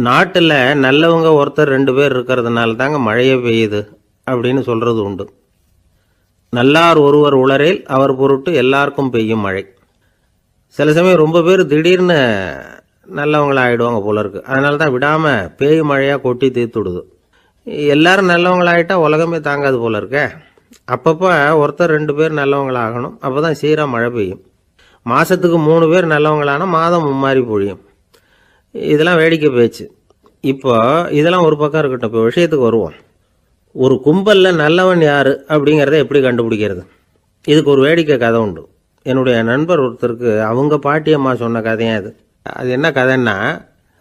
நாட்டில் நல்லவங்க ஒருத்தர் 2 பேர் இருக்கிறதுனால தாங்க மழையே பெய்யுது அப்படின்னு சொல்கிறது உண்டு. நல்லார் ஒருவர் உளரேல் அவர் பொருட்டு எல்லாருக்கும் பெய்யும் மழை. சில சமயம் ரொம்ப பேர் திடீர்னு நல்லவங்களாகிடுவாங்க போல இருக்கு. அதனால தான் விடாமல் பேய் மழையாக கொட்டி தீர்த்து விடுது. எல்லாரும் நல்லவங்களாகிட்டா உலகமே தாங்காது போல இருக்க. அப்பப்போ ஒருத்தர் 2 பேர் நல்லவங்களாகணும். அப்போ தான் சீராக மழை பெய்யும். மாதத்துக்கு 3 பேர் நல்லவங்களானா மாதம் மும்மாரி பொழியும். இதெல்லாம் வேடிக்கை பேச்சு. இப்போ இதெல்லாம் ஒரு பக்கம் இருக்கட்டும். இப்போ விஷயத்துக்கு வருவோம். ஒரு கும்பலில் நல்லவன் யார் அப்படிங்கிறத எப்படி கண்டுபிடிக்கிறது? இதுக்கு ஒரு வேடிக்கை கதை உண்டு. என்னுடைய நண்பர் ஒருத்தருக்கு அவங்க பாட்டியம்மா சொன்ன கதையாக அது. அது என்ன கதைன்னா,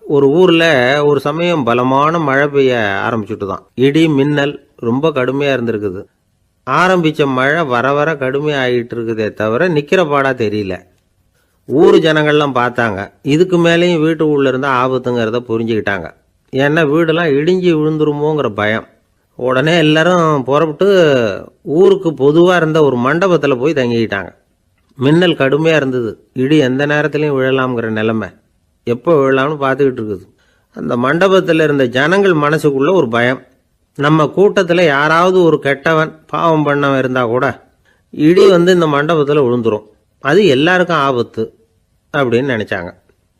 ஒரு ஊரில் ஒரு சமயம் பலமான மழை பெய்ய ஆரம்பிச்சுட்டு தான். இடி மின்னல் ரொம்ப கடுமையாக இருந்திருக்குது. ஆரம்பித்த மழை வர வர கடுமையாக ஆகிட்டு இருக்குதே தவிர நிற்கிற பாடாக தெரியல. ஊர் ஜனங்கள்லாம் பார்த்தாங்க. இதுக்கு மேலேயும் வீட்டு உள்ள இருந்தால் ஆபத்துங்கிறத புரிஞ்சுக்கிட்டாங்க. ஏன்னா வீடெல்லாம் இடிஞ்சு விழுந்துருமோங்கிற பயம். உடனே எல்லாரும் புறப்பட்டு ஊருக்கு பொதுவாக இருந்த ஒரு மண்டபத்தில் போய் தங்கிக்கிட்டாங்க. மின்னல் கடுமையாக இருந்தது. இடி எந்த நேரத்துலையும் விழலாம்ங்கிற நிலைமை. எப்போ விழலாம்னு பார்த்துக்கிட்டு இருக்குது. அந்த மண்டபத்தில் இருந்த ஜனங்கள் மனசுக்குள்ள ஒரு பயம். நம்ம கூட்டத்தில் யாராவது ஒரு கெட்டவன் பாவம் பண்ணவன் இருந்தால் கூட இடி இந்த மண்டபத்தில் விழுந்துரும். அது எல்லாருக்கும் ஆபத்து அப்படின்னு நினச்சாங்க.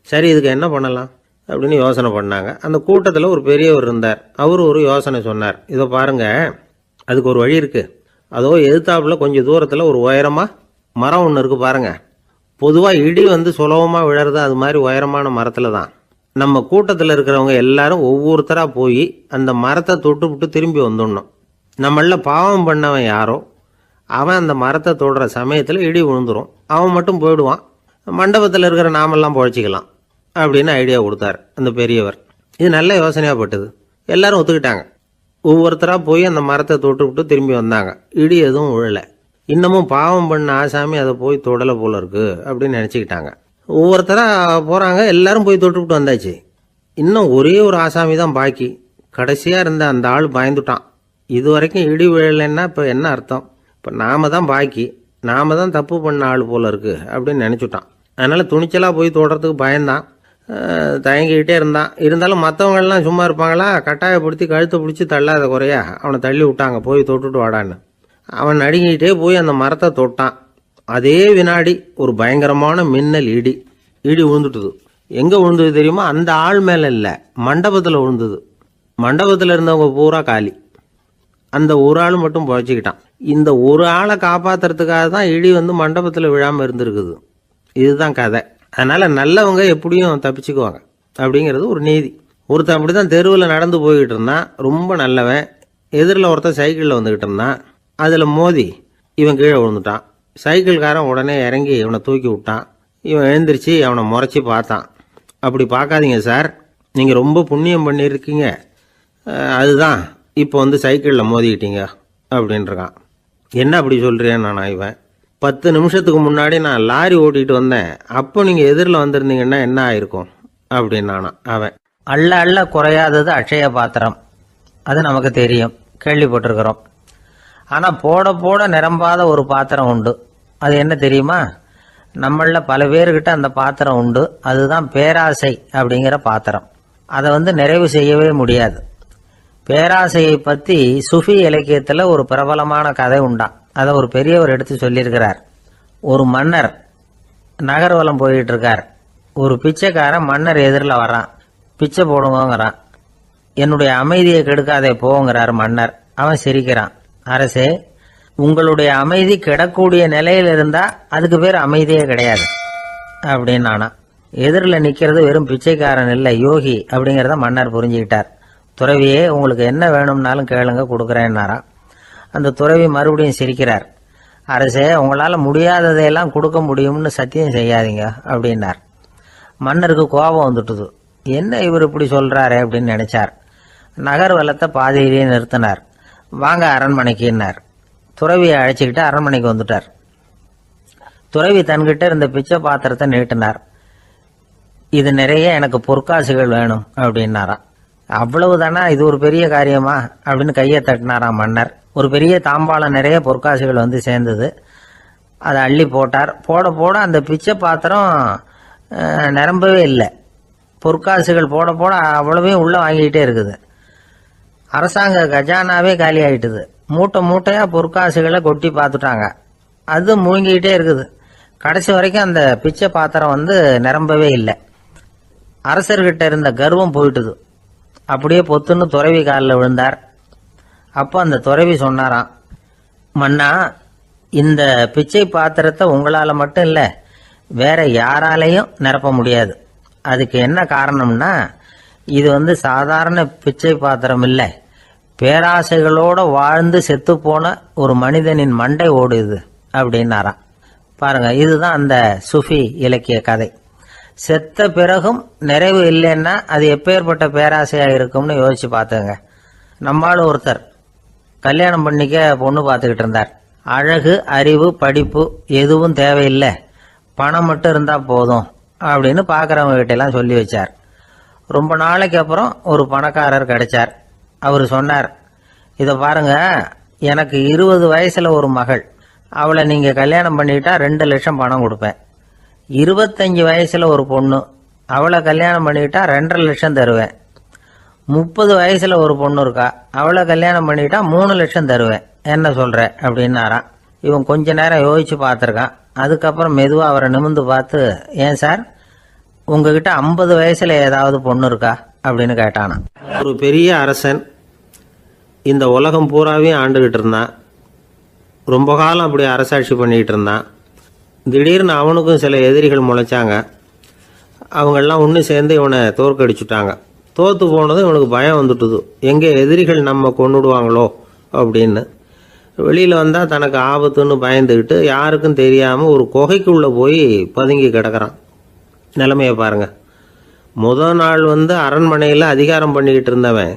சரி, இதுக்கு என்ன பண்ணலாம் அப்படின்னு யோசனை பண்ணாங்க. அந்த கூட்டத்தில் ஒரு பெரியவர் இருந்தார். அவர் ஒரு யோசனை சொன்னார். இதை பாருங்க, அதுக்கு ஒரு வழி இருக்குது. அதோ எதிர்த்தாப்புல கொஞ்சம் தூரத்தில் ஒரு உயரமாக மரம் ஒன்று இருக்குது பாருங்க. பொதுவாக இடி சுலபமாக விழறது அது மாதிரி உயரமான மரத்தில் தான். நம்ம கூட்டத்தில் இருக்கிறவங்க எல்லாரும் ஒவ்வொருத்தராக போய் அந்த மரத்தை தொட்டு விட்டு திரும்பி வந்துடணும். நம்மள பாவம் பண்ணவன் யாரோ அவன் அந்த மரத்தை தொடுற சமயத்தில் இடி விழுந்துடும். அவன் மட்டும் போயிடுவான். மண்டபத்தில் இருக்கிற நாமெல்லாம் பொழைச்சிக்கலாம் அப்படின்னு ஐடியா கொடுத்தார் அந்த பெரியவர். இது நல்ல யோசனையாக பட்டது. எல்லாரும் ஒத்துக்கிட்டாங்க. ஒவ்வொருத்தராக போய் அந்த மரத்தை தொட்டு விட்டு திரும்பி வந்தாங்க. இடி எதுவும் விழலை. இன்னமும் பாவம் பண்ண ஆசாமி அதை போய் தொடலை போல இருக்கு அப்படின்னு நினச்சிக்கிட்டாங்க. ஒவ்வொருத்தராக போகிறாங்க. எல்லாரும் போய் தொட்டுவிட்டு வந்தாச்சு. இன்னும் ஒரே ஒரு ஆசாமி தான் பாக்கி. கடைசியாக இருந்த அந்த ஆள் பயந்துட்டான். இது வரைக்கும் இடி விழலைன்னா இப்போ என்ன அர்த்தம்? இப்போ நாம தான் பாக்கி, நாம தான் தப்பு பண்ண ஆள் போல இருக்கு அப்படின்னு நினச்சிட்டான். அதனால் துணிச்சலாக போய் தொடுறதுக்கு பயந்தான். தயங்கிக்கிட்டே இருந்தான். இருந்தாலும் மற்றவங்கள்லாம் சும்மா இருப்பாங்களா? கட்டாயப்படுத்தி கழுத்தை பிடிச்சி தள்ளாத குறையா அவனை தள்ளி விட்டாங்க. போய் தொட்டுட்டு வாடான்னு. அவன் நடுங்கிட்டே போய் அந்த மரத்தை தொட்டான். அதே வினாடி ஒரு பயங்கரமான மின்னல் இடி விழுந்துட்டுது. எங்கே விழுந்தது தெரியுமா? அந்த ஆள் மேலே இல்லை, மண்டபத்தில் விழுந்தது. மண்டபத்தில் இருந்தவங்க பூரா காலி. அந்த ஒரு ஆள் மட்டும் புழைச்சிக்கிட்டான். இந்த ஒரு ஆளை காப்பாற்றுறதுக்காக தான் இடி மண்டபத்தில் விழாமல் இருந்திருக்குது. இதுதான் கதை. அதனால் நல்லவங்க எப்படியும் தப்பிச்சுக்குவாங்க அப்படிங்கிறது ஒரு நீதி. ஒருத்தன் அப்படி தான் தெருவில் நடந்து போய்கிட்டு இருந்தான். ரொம்ப நல்லவன். எதிரில் ஒருத்தன் சைக்கிளில் வந்துக்கிட்டு இருந்தான். அதில் மோதி இவன் கீழே விழுந்துட்டான். சைக்கிள்காரன் உடனே இறங்கி இவனை தூக்கி விட்டான். இவன் எழுந்திரிச்சு அவனை முறைச்சி பார்த்தான். அப்படி பார்க்காதீங்க சார், நீங்கள் ரொம்ப புண்ணியம் பண்ணியிருக்கீங்க, அதுதான் இப்போ சைக்கிளில் மோதிக்கிட்டீங்க அப்படின்றான். என்ன அப்படி சொல்கிறேன் நான்? இவன் 10 நிமிஷத்துக்கு முன்னாடி நான் லாரி ஓட்டிகிட்டு வந்தேன், அப்போ நீங்கள் எதிரில் வந்திருந்தீங்கன்னா என்ன ஆயிருக்கும் அப்படின்னானா அவன். அள்ள அள்ள குறையாதது அட்சய பாத்திரம், அது நமக்கு தெரியும், கேள்விப்பட்டிருக்கிறோம். ஆனால் போட போட நிரம்பாத ஒரு பாத்திரம் உண்டு. அது என்ன தெரியுமா? நம்மள பல பேர்கிட்ட அந்த பாத்திரம் உண்டு. அதுதான் பேராசை அப்படிங்கிற பாத்திரம். அதை நிறைவு செய்யவே முடியாது. பேராசையை பற்றி சுஃபி இலக்கியத்தில் ஒரு பிரபலமான கதை உண்டாம். அதை ஒரு பெரியவர் எடுத்து சொல்லியிருக்கிறார். ஒரு மன்னர் நகர்வலம் போயிட்டு இருக்கார். ஒரு பிச்சைக்காரன் மன்னர் எதிரில் வரான். பிச்சை போடுங்கிறான். என்னுடைய அமைதியை கெடுக்காதே போங்கிறார் மன்னர். அவன் சிரிக்கிறான். அரசே, உங்களுடைய அமைதி கெடக்கூடிய நிலையில் இருந்தால் அதுக்கு பேர் அமைதியே கிடையாது அப்படின்னானா. எதிரில் நிற்கிறது வெறும் பிச்சைக்காரன் இல்லை, யோகி அப்படிங்கிறத மன்னர் புரிஞ்சுக்கிட்டார். துறவியே, உங்களுக்கு என்ன வேணும்னாலும் கேளுங்க, கொடுக்குறேன்னாரா. அந்த துறவி மறுபடியும் சிரிக்கிறார். அரசே, உங்களால் முடியாததையெல்லாம் கொடுக்க முடியும்னு சத்தியம் செய்யாதீங்க அப்படின்னார். மன்னருக்கு கோபம் வந்துட்டுது. என்ன இவர் இப்படி சொல்கிறாரே அப்படின்னு நினைச்சார். நகர்வலத்தை பாதியிலேயே நிறுத்தினார். வாங்க அரண்மனைக்குன்னார். துறவியை அழைச்சிக்கிட்டு அரண்மனைக்கு வந்துட்டார். துறவி தன்கிட்ட இருந்த பிச்சை பாத்திரத்தை நீட்டினார். இது நிறைய எனக்கு பொற்காசுகள் வேணும் அப்படின்னாராம். அவ்வளவுதானா, இது ஒரு பெரிய காரியமா அப்படின்னு கையை தட்டினாராம் மன்னர். ஒரு பெரிய தாம்பாளம் நிறைய பொற்காசுகள் சேர்ந்தது. அதை அள்ளி போட்டார். போட போட அந்த பிச்சை பாத்திரம் நிரம்பவே இல்லை. பொற்காசுகள் போட போட அவ்வளவையும் உள்ள வாங்கிக்கிட்டே இருக்குது. அரசாங்க கஜானாவே காலி ஆயிட்டுது. மூட்டை மூட்டையா பொற்காசுகளை கொட்டி பார்த்துட்டாங்க. அது முழுங்கிக்கிட்டே இருக்குது. கடைசி வரைக்கும் அந்த பிச்சை பாத்திரம் நிரம்பவே இல்லை. அரசர்கிட்ட இருந்த கர்வம் போயிட்டுது. அப்படியே பொத்துன்னு துறவி காலில் விழுந்தார். அப்போ அந்த துறவி சொன்னாராம், மன்னா, இந்த பிச்சை பாத்திரத்தை உங்களால் மட்டும் இல்லை, வேற யாராலையும் நிரப்ப முடியாது. அதுக்கு என்ன காரணம்னா, இது சாதாரண பிச்சை பாத்திரம் இல்லை, பேராசைகளோட வாழ்ந்து செத்து போன ஒரு மனிதனின் மண்டை ஓடுது அப்படின்னாராம். பாருங்க, இதுதான் அந்த சுஃபி இலக்கிய கதை. செத்த பிறகும் நிறைவு இல்லைன்னா அது எப்பேற்பட்ட பேராசையா இருக்கும்னு யோசிச்சு பார்த்துங்க. நம்மால் ஒருத்தர் கல்யாணம் பண்ணிக்க பொண்ணு பார்த்துக்கிட்டு இருந்தார். அழகு, அறிவு, படிப்பு எதுவும் தேவையில்லை, பணம் மட்டும் இருந்தா போதும் அப்படின்னு பார்க்குறவங்க கிட்ட எல்லாம் சொல்லி வச்சார். ரொம்ப நாளைக்கு அப்புறம் ஒரு பணக்காரர் கிடைச்சார். அவர் சொன்னார், இதை பாருங்க, எனக்கு 20 வயசுல ஒரு மகள், அவளை நீங்க கல்யாணம் பண்ணிட்டா 2 லட்சம் பணம் கொடுப்பேன். 25 வயசுல ஒரு பொண்ணு, அவளை கல்யாணம் பண்ணிட்டா 2.5 லட்சம் தருவேன். 30 வயசுல ஒரு பொண்ணு இருக்கா, அவளை கல்யாணம் பண்ணிட்டா 3 லட்சம் தருவேன். என்ன சொல்ற அப்படின்னாராம். இவன் கொஞ்ச நேரம் யோசிச்சு பார்த்துருக்கான். அதுக்கப்புறம் மெதுவா அவரை நிமிர்ந்து பார்த்து, ஏன் சார், உங்ககிட்ட 50 வயசுல ஏதாவது பொண்ணு இருக்கா அப்படின்னு கேட்டானா. ஒரு பெரிய அரசன் இந்த உலகம் பூராவையும் ஆண்டுகிட்டு இருந்தான். ரொம்ப காலம் அப்படி அரசாட்சி பண்ணிக்கிட்டு இருந்தான். திடீர்னு அவனுக்கும் சில எதிரிகள் முளைச்சாங்க. அவங்கெல்லாம் ஒன்று சேர்ந்து இவனை தோற்கடிச்சுட்டாங்க. தோற்று போனதும் இவனுக்கு பயம் வந்துட்டுது, எங்கே எதிரிகள் நம்ம கொண்டுடுவாங்களோ அப்படின்னு. வெளியில் வந்தால் தனக்கு ஆபத்துன்னு பயந்துக்கிட்டு யாருக்கும் தெரியாமல் ஒரு குகைக்குள்ளே போய் பதுங்கி கிடக்கிறான். நிலைமையை பாருங்கள். முதல் நாள் அரண்மனையில் அதிகாரம் பண்ணிக்கிட்டு இருந்தவன்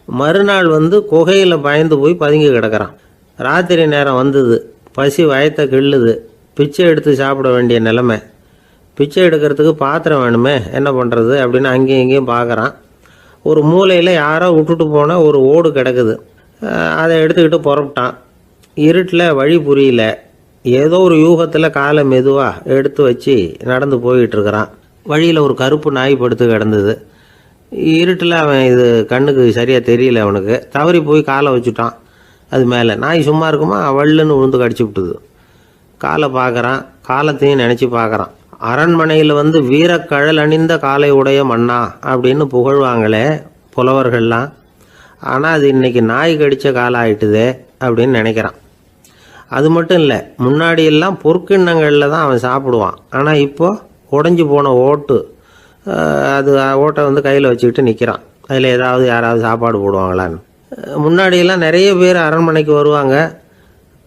மறுநாள் குகையில் பயந்து போய் பதுங்கி கிடக்கிறான். ராத்திரி நேரம் வந்தது, பசி வயத்தை கிள்ளுது, பிச்சை எடுத்து சாப்பிட வேண்டிய நிலைமை. பிச்சை எடுக்கிறதுக்கு பாத்திரம் வேணுமே, என்ன பண்ணுறது அப்படின்னு அங்கேயும் இங்கேயும் பார்க்குறான். ஒரு மூலையில் யாரோ விட்டுட்டு போன ஒரு ஓடு கிடக்குது. அதை எடுத்துக்கிட்டு புறப்பட்டான். இருட்டில் வழி புரியல. ஏதோ ஒரு யூகத்தில் காலை மெதுவாக எடுத்து வச்சு நடந்து போயிட்டு இருக்கிறான். வழியில் ஒரு கருப்பு நாய் படுத்து கிடந்தது. இருட்டில் அவன் இது கண்ணுக்கு சரியாக தெரியல. அவனுக்கு தவறி போய் காலை வச்சுட்டான் அது மேலே. நாய் சும்மா இருக்குமா, வள்ளுன்னு விழுந்து கடிச்சு விட்டுது. காலை பார்க்குறான், காலத்தையும் நினச்சி பார்க்குறான். அரண்மனையில் வீரக்கழல் அணிந்த காலை உடைய மன்னா அப்படின்னு புகழ்வாங்களே புலவர்கள்லாம். ஆனால் அது இன்னைக்கு நாய் கடித்த காலம் ஆயிட்டுதே அப்படின்னு நினைக்கிறான். அது மட்டும் இல்லை, முன்னாடியெல்லாம் பொற்கிண்ணங்களில் தான் அவன் சாப்பிடுவான். ஆனால் இப்போது உடஞ்சி போன ஓட்டு, அது ஓட்டை கையில் வச்சுக்கிட்டு நிற்கிறான். அதில் யாராவது சாப்பாடு போடுவாங்களான்னு. முன்னாடியெல்லாம் நிறைய பேர் அரண்மனைக்கு வருவாங்க.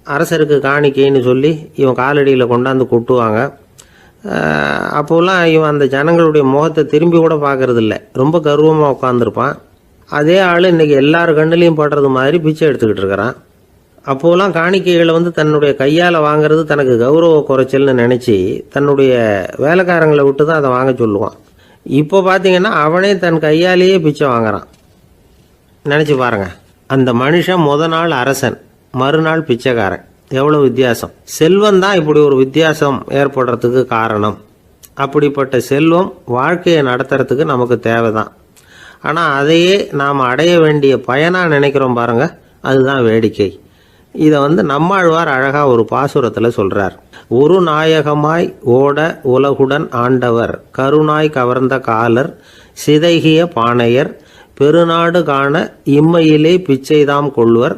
அரசருக்கு காணிக்கைன்னு சொல்லி இவன் காலடியில் கொண்டாந்து கொட்டுவாங்க. அப்போல்லாம் இவன் அந்த ஜனங்களுடைய முகத்தை திரும்பி கூட பார்க்கறதில்ல, ரொம்ப கர்வமாக உட்காந்துருப்பான். அதே ஆள் இன்றைக்கி எல்லார் கண்ணுலேயும் படுறது மாதிரி பிச்சை எடுத்துக்கிட்டு இருக்கிறான். அப்போலாம் காணிக்கைகளை தன்னுடைய கையால் வாங்கிறது தனக்கு கௌரவ குறைச்சல்னு நினச்சி தன்னுடைய வேலைக்காரங்களை விட்டு தான் அதை வாங்க சொல்லுவான். இப்போ பார்த்தீங்கன்னா அவனே தன் கையாலேயே பிச்சை வாங்குறான். நினச்சி பாருங்கள், அந்த மனுஷன் நாள் அரசன், மறுநாள் பிச்சைக்காரன். எவ்வளோ வித்தியாசம்! செல்வம் தான் இப்படி ஒரு வித்தியாசம் ஏற்படுறதுக்கு காரணம். அப்படிப்பட்ட செல்வம் வாழ்க்கையை நடத்துறதுக்கு நமக்கு தேவைதான். ஆனால் அதையே நாம் அடைய வேண்டிய பயனாக நினைக்கிறோம் பாருங்கள், அதுதான் வேடிக்கை. இதை நம்மாழ்வார் அழகாக ஒரு பாசுரத்தில் சொல்கிறார். ஒரு நாயகமாய் ஓட உலகுடன் ஆண்டவர், கருணாய் கவர்ந்த காலர், சிதைகிய பானையர், பெருநாடு காண இம்மையிலே பிச்சைதாம் கொள்வர்,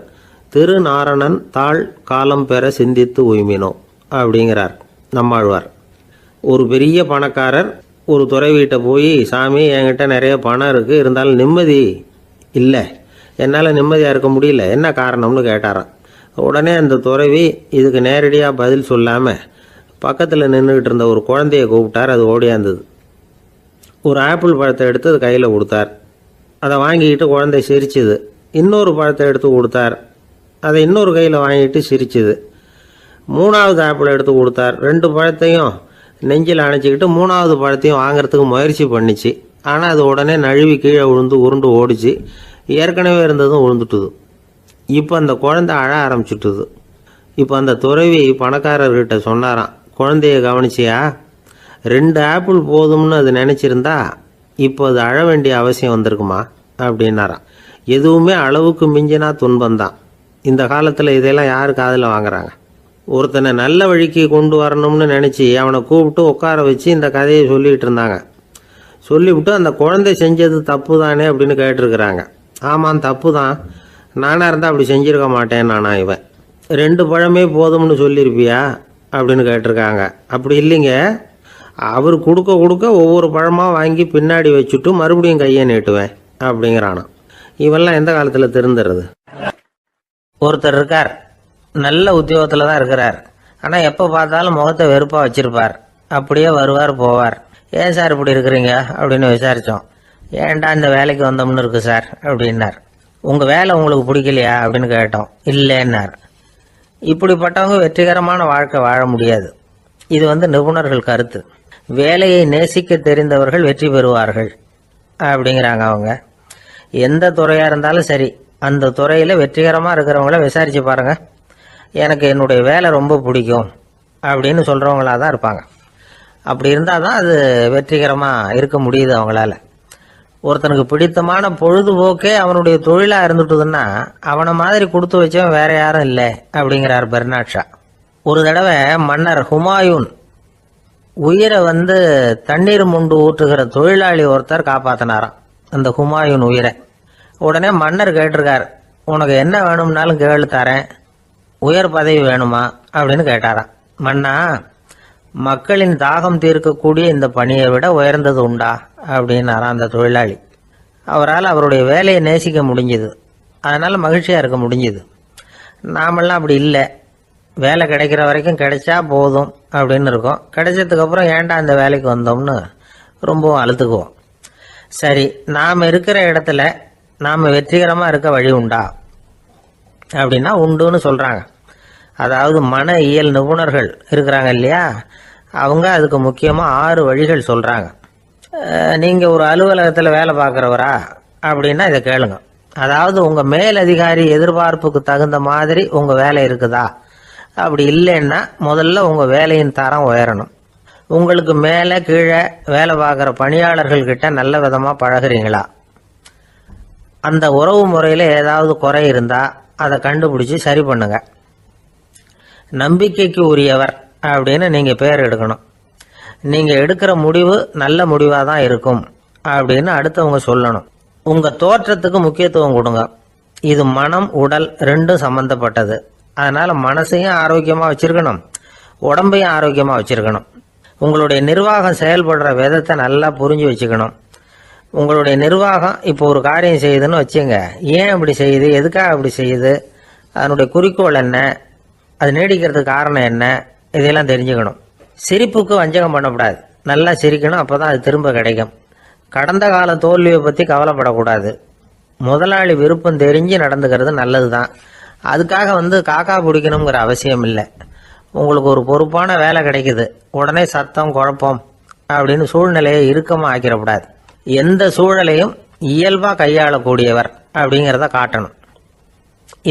திருநாரணன் தாழ் காலம் பெற சிந்தித்து உய்மினோ அப்படிங்கிறார் நம்மாழ்வார். ஒரு பெரிய பணக்காரர் ஒரு துறவிகிட்ட போய், சாமி என்கிட்ட நிறைய பணம் இருக்குது, இருந்தாலும் நிம்மதி இல்லை, என்னால் நிம்மதியாக இருக்க முடியல, என்ன காரணம்னு கேட்டாராம். உடனே அந்த துறவி இதுக்கு நேரடியாக பதில் சொல்லாமல் பக்கத்தில் நின்றுக்கிட்டு இருந்த ஒரு குழந்தைய கூப்பிட்டார். அது ஓடியாந்தது. ஒரு ஆப்பிள் பழத்தை எடுத்து அது கையில் கொடுத்தார். அதை வாங்கிக்கிட்டு குழந்தை சிரிச்சுது. இன்னொரு பழத்தை எடுத்து கொடுத்தார். அதை இன்னொரு கையில் வாங்கிட்டு சிரிச்சுது. 3வது ஆப்பிள் எடுத்து கொடுத்தார். 2 பழத்தையும் நெஞ்சில் அணைச்சிக்கிட்டு 3வது பழத்தையும் வாங்கிறதுக்கு முயற்சி பண்ணிச்சு. ஆனால் அது உடனே நழுவி கீழே விழுந்து உருண்டு ஓடிச்சு. ஏற்கனவே இருந்ததும் விழுந்துட்டுது. இப்போ அந்த குழந்தை அழ ஆரம்பிச்சுட்டுது. இப்போ அந்த துறவி பணக்காரர்கிட்ட சொன்னாராம், குழந்தைய கவனிச்சியா, 2 ஆப்பிள் போதும்னு அது நினச்சிருந்தா இப்போ அது அழ வேண்டிய அவசியம் வந்திருக்குமா அப்படின்னாராம். எதுவுமே அளவுக்கு மிஞ்சினா துன்பம்தான். இந்த காலத்தில் இதெல்லாம் யாரு காதில் வாங்குறாங்க? ஒருத்தனை நல்ல வழிக்கு கொண்டு வரணும்னு நினச்சி அவனை கூப்பிட்டு உட்கார வச்சு இந்த கதையை சொல்லிகிட்டு இருந்தாங்க. சொல்லிவிட்டு அந்த குழந்தை செஞ்சது தப்பு தானே அப்படின்னு கேட்டிருக்கிறாங்க. ஆமாம், தப்பு தான். நானாக இருந்தால் அப்படி செஞ்சிருக்க மாட்டேன் நானா இவன். 2 பழமே போதும்னு சொல்லியிருப்பியா அப்படின்னு கேட்டிருக்காங்க. அப்படி இல்லைங்க, அவர் கொடுக்க கொடுக்க ஒவ்வொரு பழமாக வாங்கி பின்னாடி வச்சுட்டு மறுபடியும் கையை நீட்டுவேன் அப்படிங்கிறானா. இவெல்லாம் எந்த காலத்தில் திருந்துறது? ஒருத்தர் இருக்கார், நல்ல உத்தியோகத்தில் தான் இருக்கிறார். ஆனால் எப்போ பார்த்தாலும் முகத்தை வெறுப்பாக வச்சிருப்பார். அப்படியே வருவார் போவார். ஏன் சார் இப்படி இருக்கிறீங்க அப்படின்னு விசாரித்தோம். ஏன்டா இந்த வேலைக்கு வந்தோம்னு இருக்கு சார் அப்படின்னார். உங்கள் வேலை உங்களுக்கு பிடிக்கலையா அப்படின்னு கேட்டோம். இல்லைன்னார். இப்படிப்பட்டவங்க வெற்றிகரமான வாழ்க்கை வாழ முடியாது. இது நிபுணர்கள் கருத்து. வேலையை நேசிக்க தெரிந்தவர்கள் வெற்றி பெறுவார்கள் அப்படிங்கிறாங்க அவங்க. எந்த துறையாக இருந்தாலும் சரி, அந்த துறையில் வெற்றிகரமாக இருக்கிறவங்கள விசாரித்து பாருங்க. எனக்கு என்னுடைய வேலை ரொம்ப பிடிக்கும் அப்படின்னு சொல்கிறவங்களா தான் இருப்பாங்க. அப்படி இருந்தால் தான் அது வெற்றிகரமாக இருக்க முடியுது அவங்களால. ஒருத்தனுக்கு பிடித்தமான பொழுதுபோக்கே அவனுடைய தொழிலாக இருந்துட்டுதுன்னா அவனை மாதிரி கொடுத்து வச்சவன் வேற யாரும் இல்லை அப்படிங்கிறார் பெர்னாட் ஷா. ஒரு தடவை மன்னர் ஹுமாயூன் உயிரை தண்ணீர் முண்டு ஊற்றுகிற தொழிலாளி ஒருத்தர் காப்பாத்தினாராம் அந்த ஹுமாயூன் உயிரை. உடனே மன்னர் கேட்டிருக்கார், உனக்கு என்ன வேணும்னாலும் கேளு தரேன், உயர் பதவி வேணுமா அப்படின்னு கேட்டாராம். மன்னா, மக்களின் தாகம் தீர்க்கக்கூடிய இந்த பணியை விட உயர்ந்தது உண்டா அப்படின்னாராம் அந்த தொழிலாளி. அவரால் அவருடைய வேலையை நேசிக்க முடிஞ்சுது, அதனால மகிழ்ச்சியாக இருக்க முடிஞ்சுது. நாமெல்லாம் அப்படி இல்லை. வேலை கிடைக்கிற வரைக்கும் கிடைச்சா போதும் அப்படின்னு இருக்கோம். கிடைச்சதுக்கப்புறம் ஏன்டா அந்த வேலைக்கு வந்தோம்னு ரொம்பவும் அழுத்துக்குவோம். சரி, நாம் இருக்கிற இடத்துல நாம் வெற்றிகரமாக இருக்க வழி உண்டா அப்படின்னா உண்டுன்னு சொல்கிறாங்க. அதாவது மன இயல் நிபுணர்கள் இருக்கிறாங்க இல்லையா, அவங்க அதுக்கு முக்கியமாக 6 வழிகள் சொல்கிறாங்க. நீங்கள் ஒரு அலுவலகத்தில் வேலை பார்க்குறவரா அப்படின்னா இதை கேளுங்க. அதாவது உங்கள் மேலதிகாரி எதிர்பார்ப்புக்கு தகுந்த மாதிரி உங்கள் வேலை இருக்குதா? அப்படி இல்லைன்னா முதல்ல உங்கள் வேலையின் தரம் உயரணும். உங்களுக்கு மேலே கீழே வேலை பார்க்குற பணியாளர்கள்கிட்ட நல்ல விதமாக பழகுறீங்களா? அந்த உறவு முறையில் ஏதாவது குறை இருந்தால் அதை கண்டுபிடிச்சி சரி பண்ணுங்க. நம்பிக்கைக்கு உரியவர் அப்படின்னு நீங்கள் பேர் எடுக்கணும். நீங்கள் எடுக்கிற முடிவு நல்ல முடிவாக தான் இருக்கும் அப்படின்னு அடுத்தவங்க சொல்லணும். உங்கள் தோற்றத்துக்கு முக்கியத்துவம் கொடுங்க. இது மனம் உடல் 2ம் சம்பந்தப்பட்டது. அதனால் மனசையும் ஆரோக்கியமாக வச்சுருக்கணும், உடம்பையும் ஆரோக்கியமாக வச்சுருக்கணும். உங்களுடைய நிர்வாகம் செயல்படுற விதத்தை நல்லா புரிஞ்சு வச்சுக்கணும். உங்களுடைய நிர்வாகம் இப்போ ஒரு காரியம் செய்யுதுன்னு வச்சுங்க, ஏன் அப்படி செய்யுது, எதுக்காக அப்படி செய்யுது, அதனுடைய குறிக்கோள் என்ன, அது நீடிக்கிறதுக்கு காரணம் என்ன, இதெல்லாம் தெரிஞ்சுக்கணும். சிரிப்புக்கு வஞ்சகம் பண்ணக்கூடாது. நல்லா சிரிக்கணும், அப்போ தான் அது திரும்ப கிடைக்கும். கடந்த கால தோல்வியை பற்றி கவலைப்படக்கூடாது. முதலாளி விருப்பம் தெரிஞ்சு நடந்துக்கிறது நல்லது தான். அதுக்காக காக்கா பிடிக்கணுங்கிற அவசியம் இல்லை. உங்களுக்கு ஒரு பொறுப்பான வேலை கிடைக்குது, உடனே சத்தம் குழப்பம் அப்படின்னு சூழ்நிலையை இறுக்கமாக ஆக்கிடக்கூடாது. எந்த சூழலையும் இயல்பாக கையாளக்கூடியவர் அப்படிங்கிறத காட்டணும்.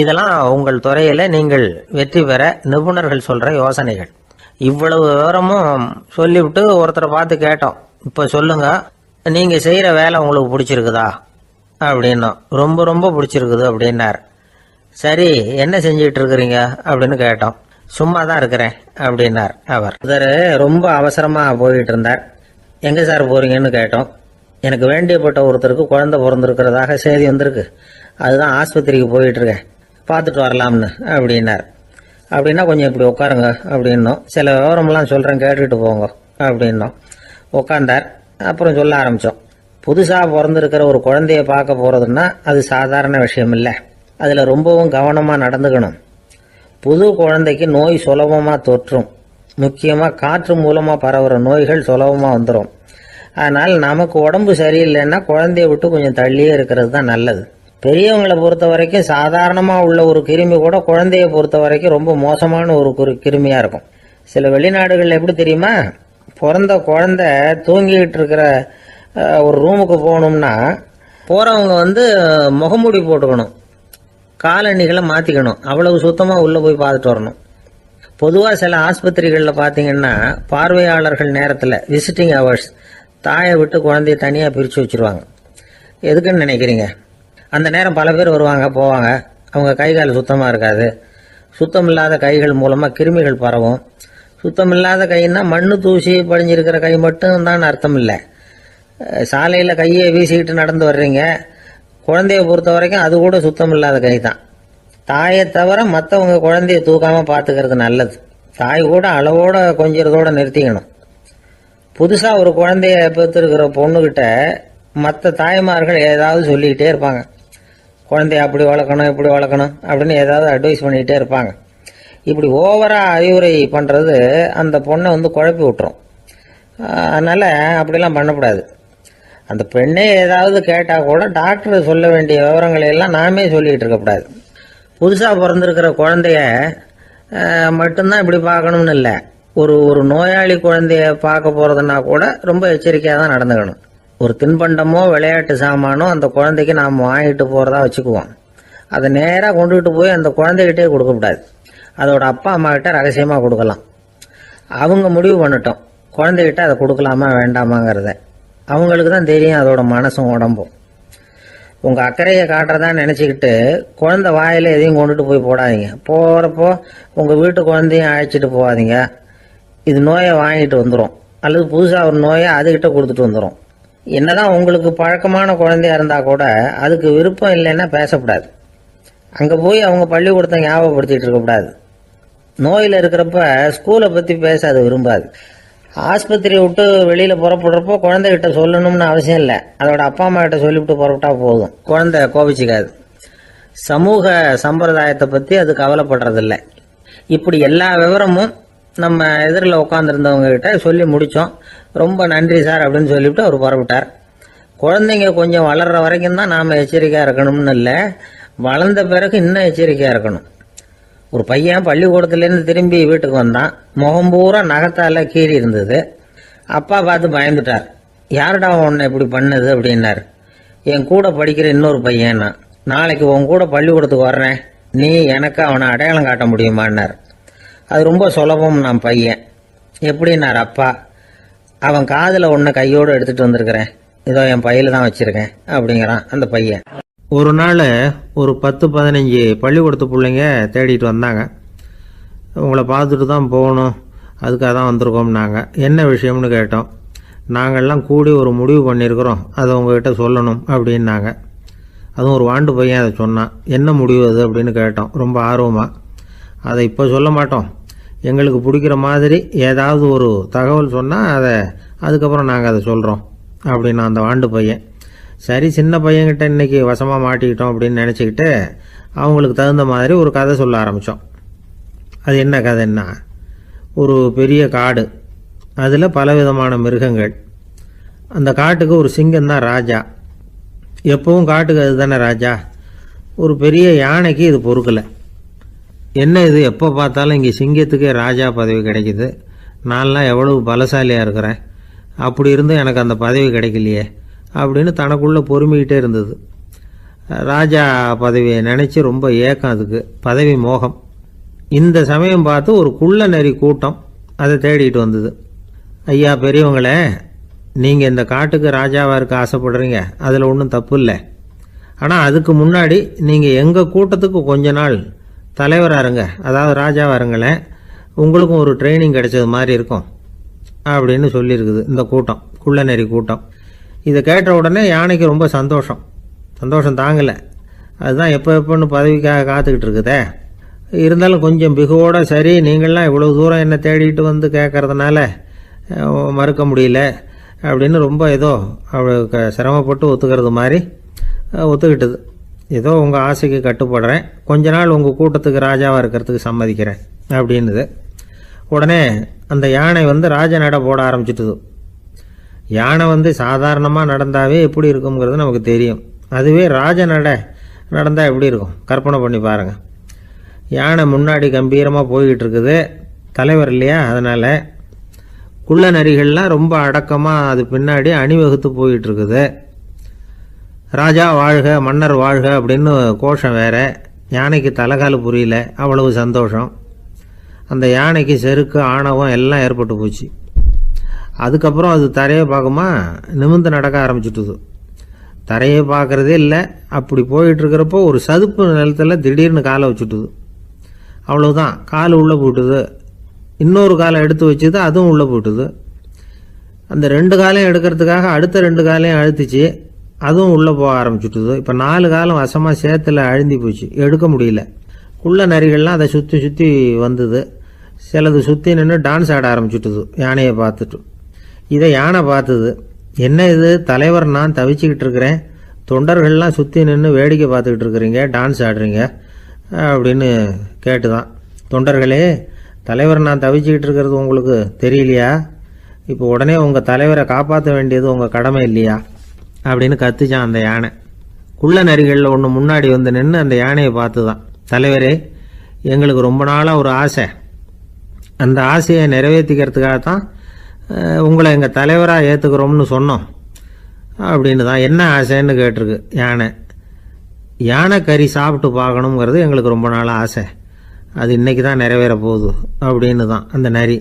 இதெல்லாம் உங்கள் துறையில் நீங்கள் வெற்றி பெற நிபுணர்கள் சொல்கிற யோசனைகள். இவ்வளவு விவரமும் சொல்லிவிட்டு ஒருத்தரை பார்த்து கேட்டோம், இப்போ சொல்லுங்க, நீங்கள் செய்கிற வேலை உங்களுக்கு பிடிச்சிருக்குதா அப்படின்னோம். ரொம்ப ரொம்ப பிடிச்சிருக்குது அப்படின்னார். சரி, என்ன செஞ்சிட்டு இருக்கிறீங்க அப்படின்னு கேட்டோம். சும்மா தான் இருக்கிறேன் அப்படின்னார் அவர். ரொம்ப அவசரமாக போயிட்டு இருந்தார். எங்கே சார் போகிறீங்கன்னு கேட்டோம். எனக்கு வேண்டியப்பட்ட ஒருத்தருக்கு குழந்தை பிறந்திருக்கிறதாக செய்தி வந்திருக்கு, அதுதான் ஆஸ்பத்திரிக்கு போயிட்டுருக்கேன், பார்த்துட்டு வரலாம்னு அப்படின்னார். அப்படின்னா கொஞ்சம் இப்படி உட்காருங்க அப்படின்னோம். சில விவரமெல்லாம் சொல்கிறேன், கேட்டுக்கிட்டு போங்க அப்படின்னோம். உட்காந்தார். அப்புறம் சொல்ல ஆரம்பித்தோம். புதுசாக பிறந்திருக்கிற ஒரு குழந்தைய பார்க்க போகிறதுன்னா அது சாதாரண விஷயம் இல்லை. அதில் ரொம்பவும் கவனமாக நடந்துக்கணும். புது குழந்தைக்கு நோய் சுலபமாக தொற்றும். முக்கியமாக காற்று மூலமாக பரவுகிற நோய்கள் சுலபமாக வந்துடும். அதனால் நமக்கு உடம்பு சரியில்லைன்னா குழந்தைய விட்டு கொஞ்சம் தள்ளியே இருக்கிறது தான் நல்லது. பெரியவங்களை பொறுத்த வரைக்கும் சாதாரணமாக உள்ள ஒரு கிருமி கூட குழந்தைய பொறுத்த வரைக்கும் ரொம்ப மோசமான ஒரு கிருமியாக இருக்கும். சில வெளிநாடுகளில் எப்படி தெரியுமா, பிறந்த குழந்தை தூங்கிக்கிட்டு இருக்கிற ஒரு ரூமுக்கு போகணும்னா போகிறவங்க முகமூடி போட்டுக்கணும், காலணிகளை மாற்றிக்கணும், அவ்வளவு சுத்தமாக உள்ளே போய் பார்த்துட்டு வரணும். பொதுவாக சில ஆஸ்பத்திரிகளில் பார்த்தீங்கன்னா பார்வையாளர்கள் நேரத்தில் விசிட்டிங் ஹவர்ஸ் தாயை விட்டு குழந்தைய தனியாக பிரித்து வச்சுருவாங்க. எதுக்குன்னு நினைக்கிறீங்க? அந்த நேரம் பல பேர் வருவாங்க போவாங்க, அவங்க கை கால் சுத்தமாக இருக்காது. சுத்தம் இல்லாத கைகள் மூலமாக கிருமிகள் பரவும். சுத்தம் இல்லாத கைன்னா மண்ணு தூசி படிஞ்சிருக்கிற கை மட்டும் தான் அர்த்தம் இல்லை. சாலையில் கையை வீசிக்கிட்டு நடந்து வர்றீங்க, குழந்தைய பொறுத்த வரைக்கும் அது கூட சுத்தம் இல்லாத கை தான். தாயை தவிர மற்றவங்க குழந்தைய தூக்காமல் பார்த்துக்கிறது நல்லது. தாய் கூட அளவோட கொஞ்சிறதோட நிறுத்திக்கணும். புதுசாக ஒரு குழந்தைய பெற்றுருக்கிற பொண்ணுக்கிட்ட மற்ற தாய்மார்கள் ஏதாவது சொல்லிக்கிட்டே இருப்பாங்க. குழந்தைய அப்படி வளர்க்கணும் இப்படி வளர்க்கணும் அப்படின்னு ஏதாவது அட்வைஸ் பண்ணிக்கிட்டே இருப்பாங்க. இப்படி ஓவராக அறிவுரை பண்ணுறது அந்த பொண்ணை குழப்பி விட்டுரும். அதனால் அப்படிலாம் பண்ணக்கூடாது. அந்த பெண்ணே ஏதாவது கேட்டால் கூட டாக்டர் சொல்ல வேண்டிய விவரங்களை எல்லாம் நாமே சொல்லிக்கிட்டு இருக்கக்கூடாது. புதுசாக பிறந்திருக்கிற குழந்தைய மட்டும்தான் இப்படி பார்க்கணும்னு இல்லை. ஒரு நோயாளி குழந்தைய பார்க்க போகிறதுனா கூட ரொம்ப எச்சரிக்கையாக தான் நடந்துக்கணும். ஒரு தின்பண்டமோ விளையாட்டு சாமானோ அந்த குழந்தைக்கு நாம் வாங்கிட்டு போகிறதா வச்சுக்குவோம். அதை நேராக கொண்டுகிட்டு போய் அந்த குழந்தைகிட்டே கொடுக்கக்கூடாது. அதோட அப்பா அம்மா கிட்ட ரகசியமாக கொடுக்கலாம். அவங்க முடிவு பண்ணட்டும் குழந்தைகிட்ட அதை கொடுக்கலாமா வேண்டாமாங்கிறத. அவங்களுக்கு தான் தெரியும் அதோட மனசும் உடம்பும். உங்கள் அக்கறையை காட்டுறதா நினச்சிக்கிட்டு குழந்தை வாயில் எதையும் கொண்டுட்டு போய் போடாதீங்க. போகிறப்போ உங்கள் வீட்டு குழந்தையும் அழைச்சிட்டு போகாதீங்க. இது நோயை வாங்கிட்டு வந்துடும், அல்லது புதுசாக ஒரு நோயை அதுக்கிட்ட கொடுத்துட்டு வந்துடும். என்னதான் உங்களுக்கு பழக்கமான குழந்தையா இருந்தால் கூட அதுக்கு விருப்பம் இல்லைன்னா பேசக்கூடாது. அங்கே போய் அவங்க பள்ளிக்கூடத்தை ஞாபகப்படுத்திட்டு இருக்கக்கூடாது. நோயில் இருக்கிறப்ப ஸ்கூலை பற்றி பேச அது விரும்பாது. ஆஸ்பத்திரியை விட்டு வெளியில் புறப்படுறப்போ குழந்தைகிட்ட சொல்லணும்னு அவசியம் இல்லை. அதோட அப்பா அம்மா கிட்ட சொல்லிவிட்டு புறப்பட்டா போதும், குழந்தை கோபிச்சிக்காது. சமூக சம்பிரதாயத்தை பற்றி அது கவலைப்படுறதில்லை. இப்படி எல்லா விவரமும் நம்ம எதிரில் உட்காந்துருந்தவங்க கிட்ட சொல்லி முடித்தோம். ரொம்ப நன்றி சார் அப்படின்னு சொல்லிவிட்டு அவர் புறப்பட்டார். குழந்தைங்க கொஞ்சம் வளர்கிற வரைக்கும் தான் நாம் எச்சரிக்கையாக இருக்கணும்னு இல்லை, வளர்ந்த பிறகு இன்னும் எச்சரிக்கையாக இருக்கணும். ஒரு பையன் பள்ளிக்கூடத்துலேருந்து திரும்பி வீட்டுக்கு வந்தான். முகம் பூரா நகத்தால் கீறி இருந்தது. அப்பா பார்த்து பயந்துட்டார். யாருடா உன்னை இப்படி பண்ணது அப்படின்னார். என் கூட படிக்கிற இன்னொரு பையன்னா. நாளைக்கு உன் கூட பள்ளிக்கூடத்துக்கு வர்றேன், நீ எனக்கு அவனை அடையாளம் காட்ட முடியுமான்னார். அது ரொம்ப சுலபம் நான் பையன். எப்படின்னார் அப்பா. அவன் காதில் ஒன்று கையோடு எடுத்துகிட்டு வந்திருக்கிறேன், இதோ என் பையில தான் வச்சுருக்கேன் அப்படிங்கிறான் அந்த பையன். ஒரு நாள் ஒரு 10-15 பள்ளிக்கூடத்து பிள்ளைங்க தேடிட்டு வந்தாங்க. உங்களை பார்த்துட்டு தான் போகணும், அதுக்காக தான் வந்திருக்கோம்னாங்க. என்ன விஷயம்னு கேட்டோம். நாங்கள்லாம் கூடி ஒரு முடிவு பண்ணியிருக்கிறோம், அதை உங்ககிட்ட சொல்லணும் அப்படின்னாங்க. அதுவும் ஒரு வாண்டு பையன் அதை சொன்னான். என்ன முடிவு அது அப்படின்னு கேட்டோம் ரொம்ப ஆர்வமாக. அதை இப்போ சொல்ல மாட்டோம், எங்களுக்கு பிடிக்கிற மாதிரி ஏதாவது ஒரு தகவல் சொன்னால் அதுக்கப்புறம் நாங்கள் அதை சொல்கிறோம் அப்படின்னா அந்த வாண்டு பையன். சரி, சின்ன பையன்கிட்ட இன்றைக்கி வசமாக மாட்டிக்கிட்டோம் அப்படின்னு நினச்சிக்கிட்டு அவங்களுக்கு தகுந்த மாதிரி ஒரு கதை சொல்ல ஆரம்பித்தோம். அது என்ன கதைன்னா, ஒரு பெரிய காடு, அதில் பலவிதமான மிருகங்கள். அந்த காட்டுக்கு ஒரு சிங்கம் தான் ராஜா. எப்பவும் காட்டுக்கு அது தானே ராஜா. ஒரு பெரிய யானைக்கு இது பொறுக்கலை. என்ன இது, எப்போ பார்த்தாலும் இங்கே சிங்கத்துக்கே ராஜா பதவி கிடைக்குது, நான்லாம் எவ்வளவு பலசாலியாக இருக்கிறேன், அப்படி இருந்தும் எனக்கு அந்த பதவி கிடைக்கலையே அப்படின்னு தனக்குள்ளே பொறுமிக்கிட்டே இருந்தது. ராஜா பதவியை நினச்சி ரொம்ப ஏக்கம், அதுக்கு பதவி மோகம். இந்த சமயம் பார்த்து ஒரு குள்ள நரி கூட்டம் அதை தேடிட்டு வந்தது. ஐயா பெரியவங்களே, நீங்கள் இந்த காட்டுக்கு ராஜாவாக இருக்க ஆசைப்படுறீங்க, அதில் ஒன்றும் தப்பு இல்லை. ஆனால் அதுக்கு முன்னாடி நீங்கள் எங்கள் கூட்டத்துக்கு கொஞ்ச நாள் தலைவராக இருங்க, அதாவது ராஜாவாக இருங்களேன், உங்களுக்கும் ஒரு ட்ரைனிங் கிடைச்சது மாதிரி இருக்கும் அப்படின்னு சொல்லியிருக்குது இந்த கூட்டம், குள்ள நரி கூட்டம். இதை கேட்ட உடனே யானைக்கு ரொம்ப சந்தோஷம் தாங்கலை. அதுதான் எப்போன்னு பதவிக்காக காத்துக்கிட்டு இருக்குதே. இருந்தாலும் கொஞ்சம் பிகுவோட, சரி நீங்கள்லாம் இவ்வளோ தூரம் என்னை தேடிட்டு வந்து கேட்கறதுனால மறுக்க முடியல அப்படின்னு ரொம்ப ஏதோ அவளுக்கு சிரமப்பட்டு ஒத்துக்கிறது மாதிரி ஒத்துக்கிட்டது. ஏதோ உங்கள் ஆசைக்கு கட்டுப்படுறேன், கொஞ்ச நாள் உங்கள் கூட்டத்துக்கு ராஜாவாக இருக்கிறதுக்கு சம்மதிக்கிறேன் அப்படின்னுது. உடனே அந்த யானை ராஜ நட போட ஆரம்பிச்சிட்டுது. யானை சாதாரணமாக நடந்தாவே எப்படி இருக்குங்கிறது நமக்கு தெரியும். அதுவே ராஜ நட நடந்தால் எப்படி இருக்கும் கற்பனை பண்ணி பாருங்கள். யானை முன்னாடி கம்பீரமாக போய்கிட்டு இருக்குது, தலைவர் இல்லையா, அதனால் குள்ள நரிகள்லாம் ரொம்ப அடக்கமாக அது பின்னாடி அணிவகுத்து போயிட்டு இருக்குது. ராஜா வாழ்க, மன்னர் வாழ்க அப்படின்னு கோஷம் வேற. யானைக்கு தலைகால் புரியல, அவ்வளவு சந்தோஷம். அந்த யானைக்கு செருக்கு ஆணவம் எல்லாம் ஏற்பட்டு போச்சு. அதுக்கப்புறம் அது தரையை பார்க்குமா, நிமிர்ந்து நடக்க ஆரம்பிச்சுட்டுது. தரையை பார்க்குறதே இல்லை. அப்படி போயிட்டுருக்கிறப்போ ஒரு சதுப்பு நிலத்தில் திடீர்னு காலை வச்சுட்டுது. அவ்வளோதான், கால் உள்ளே போட்டுது. இன்னொரு காலை எடுத்து வச்சுது, அதுவும் உள்ளே போட்டுது. அந்த 2 காலையும் எடுக்கிறதுக்காக அடுத்த 2 காலையும் அழுத்திச்சு, அதுவும் உள்ளே போக ஆரம்பிச்சுட்டுது. இப்போ 4 காலம் வசமாக சேத்துல அழுந்தி போச்சு, எடுக்க முடியல. குள்ள நரிகள்லாம் அதை சுற்றி சுற்றி வந்தது. சிலது சுற்றி நின்று டான்ஸ் ஆட ஆரம்பிச்சுட்டுது யானையை பார்த்துட்டு. இதை யானை பார்த்தது. என்ன இது தலைவர், நான் தவிச்சுக்கிட்டு இருக்கிறேன், தொண்டர்கள்லாம் சுற்றி நின்று வேடிக்கை பார்த்துக்கிட்டு இருக்கிறீங்க, டான்ஸ் ஆடுறீங்க அப்படின்னு கேட்டுதான். தொண்டர்களே, தலைவர் நான் தவிச்சுக்கிட்டு இருக்கிறது உங்களுக்கு தெரியலையா? இப்போ உடனே உங்கள் தலைவரை காப்பாற்ற வேண்டியது உங்கள் கடமை இல்லையா அப்படின்னு கத்துச்சான் அந்த யானை. குள்ள நரிகளில் ஒன்று முன்னாடி வந்து நின்று அந்த யானையை பார்த்து தான், தலைவரே, எங்களுக்கு ரொம்ப நாளாக ஒரு ஆசை, அந்த ஆசையை நிறைவேற்றிக்கிறதுக்காக தான் உங்களை எங்கள் தலைவராக ஏற்றுக்கிறோம்னு சொன்னோம் அப்படின்னு தான். என்ன ஆசைன்னு கேட்டிருக்கு யானை. யானை கறி சாப்பிட்டு பார்க்கணுங்கிறது எங்களுக்கு ரொம்ப நாளாக ஆசை, அது இன்றைக்கி தான் நிறைவேற போகுது அப்படின்னு தான் அந்த நரி.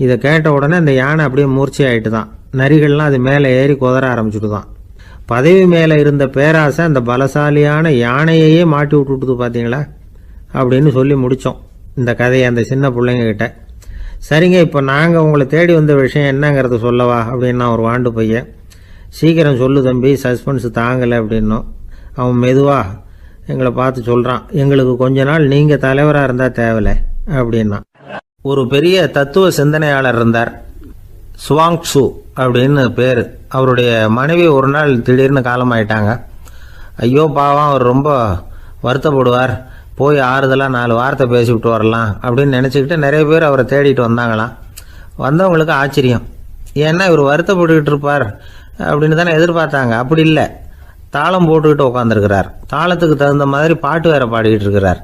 இதை கேட்ட உடனே அந்த யானை அப்படியே மூர்ச்சி ஆகிட்டு தான். நரிகள்லாம் அது மேலே ஏறி குதற ஆரம்பிச்சுட்டு தான். பதவி மேலே இருந்த பேராசை அந்த பலசாலியான யானையையே மாட்டி விட்டுட்டுது பார்த்தீங்களா அப்படின்னு சொல்லி முடித்தோம் இந்த கதையை அந்த சின்ன பிள்ளைங்கக்கிட்ட. சரிங்க, இப்போ நாங்கள் உங்களை தேடி வந்த விஷயம் என்னங்கிறத சொல்லவா அப்படின்னா ஒரு வாண்டு பையன். சீக்கிரம் சொல்லு தம்பி, சஸ்பென்ஸ் தாங்கலை அப்படின்னோம். அவன் மெதுவாக எங்களை பார்த்து சொல்கிறான், எங்களுக்கு கொஞ்ச நாள் நீங்கள் தலைவராக இருந்தால் தேவலை அப்படின்னா. ஒரு பெரிய தத்துவ சிந்தனையாளர் இருந்தார், சுவாங்சு அப்படின்னு பேர். அவருடைய மனைவி ஒரு நாள் திடீர்னு காலமாயிட்டாங்க. ஐயோ பாவம், அவர் ரொம்ப வருத்தப்படுவார், போய் ஆறுதலாக 4 வார்த்தை பேசிவிட்டு வரலாம் அப்படின்னு நினச்சிக்கிட்டு நிறைய பேர் அவரை தேடிட்டு வந்தாங்களாம். வந்தவங்களுக்கு ஆச்சரியம், ஏன்னா இவர் வருத்தப்பட்டுக்கிட்டு இருப்பார் அப்படின்னு தானே எதிர்பார்த்தாங்க. அப்படி இல்லை, தாளம் போட்டுக்கிட்டு உட்காந்துருக்கிறார், தாளத்துக்கு தகுந்த மாதிரி பாட்டு வேற பாடிக்கிட்டு இருக்கிறார்.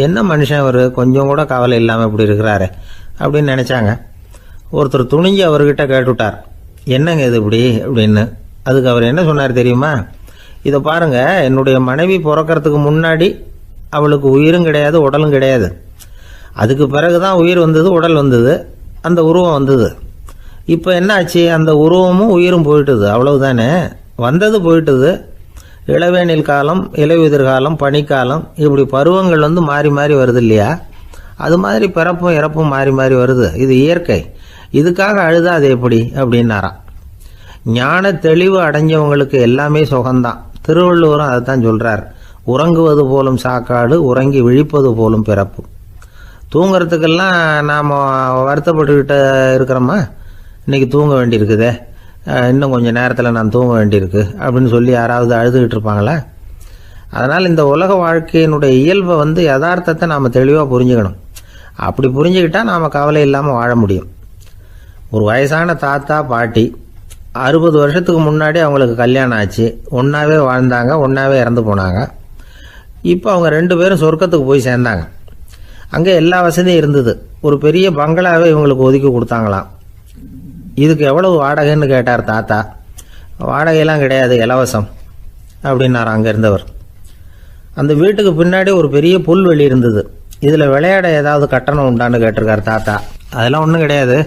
என்ன மனுஷன் அவர், கொஞ்சம் கூட கவலை இல்லாமல் இப்படி இருக்கிறாரு அப்படின்னு நினச்சாங்க. ஒருத்தர் துணிஞ்சு அவர்கிட்ட கேட்டுவிட்டார், என்னங்க இது இப்படி அப்படின்னு. அதுக்கு அவர் என்ன சொன்னார் தெரியுமா? இதை பாருங்க, என்னுடைய மனைவி பிறக்கிறதுக்கு முன்னாடி அவளுக்கு உயிரும் கிடையாது, உடலும் கிடையாது. அதுக்கு பிறகுதான் உயிர் வந்தது, உடல் வந்தது, அந்த உருவம் வந்தது. இப்போ என்ன ஆச்சு, அந்த உருவமும் உயிரும் போயிட்டுது, அவ்வளவுதானே. வந்தது போயிட்டுது. இளவேனில் காலம், இலையுதிர் காலம், பனிக்காலம், இப்படி பருவங்கள் வந்து மாறி மாறி வருது இல்லையா? அது மாதிரி பிறப்பும் இறப்பும் மாறி மாறி வருது, இது இயற்கை. இதுக்காக அழுதா அது எப்படி அப்படின்னாராம். ஞான தெளிவு அடைஞ்சவங்களுக்கு எல்லாமே சுகம்தான். திருவள்ளுவரும் அதை தான் சொல்றார், உறங்குவது போலும் சாக்காடு, உறங்கி விழிப்பது போலும் பிறப்பு. தூங்குறதுக்கெல்லாம் நாம் வருத்தப்பட்டுக்கிட்ட இருக்கிறோமா? இன்னைக்கு தூங்க வேண்டியிருக்குதே, இன்னும் கொஞ்சம் நேரத்தில் நான் தூங்க வேண்டியிருக்கு அப்படின்னு சொல்லி யாராவது அழுதுகிட்டு இருப்பாங்களா? அதனால் இந்த உலக வாழ்க்கையினுடைய இயல்பை வந்து யதார்த்தத்தை நாம் தெளிவாக புரிஞ்சுக்கணும். அப்படி புரிஞ்சுக்கிட்டா நாம் கவலை இல்லாமல் வாழ முடியும். ஒரு வயசான தாத்தா பாட்டி 60 வருஷத்துக்கு முன்னாடி அவங்களுக்கு கல்யாணம் ஆச்சு, ஒன்றாவே வாழ்ந்தாங்க, ஒன்றாவே இறந்து போனாங்க. இப்போ அவங்க 2 பேரும் சொர்க்கத்துக்கு போய் சேர்ந்தாங்க. அங்கே எல்லா வசதியும் இருந்தது. ஒரு பெரிய பங்களாவே இவங்களுக்கு ஒதுக்கி கொடுத்தாங்களாம். இதுக்கு எவ்வளவு வாடகைன்னு கேட்டார் தாத்தா. வாடகையெல்லாம் கிடையாது, இலவசம் அப்படின்னார் அங்கே இருந்தவர். அந்த வீட்டுக்கு பின்னாடி ஒரு பெரிய புல்வெளி இருந்தது. இதில் விளையாட ஏதாவது கட்டணம் உண்டான்னு கேட்டிருக்கார் தாத்தா. அதெல்லாம் ஒன்றும் கிடையாது,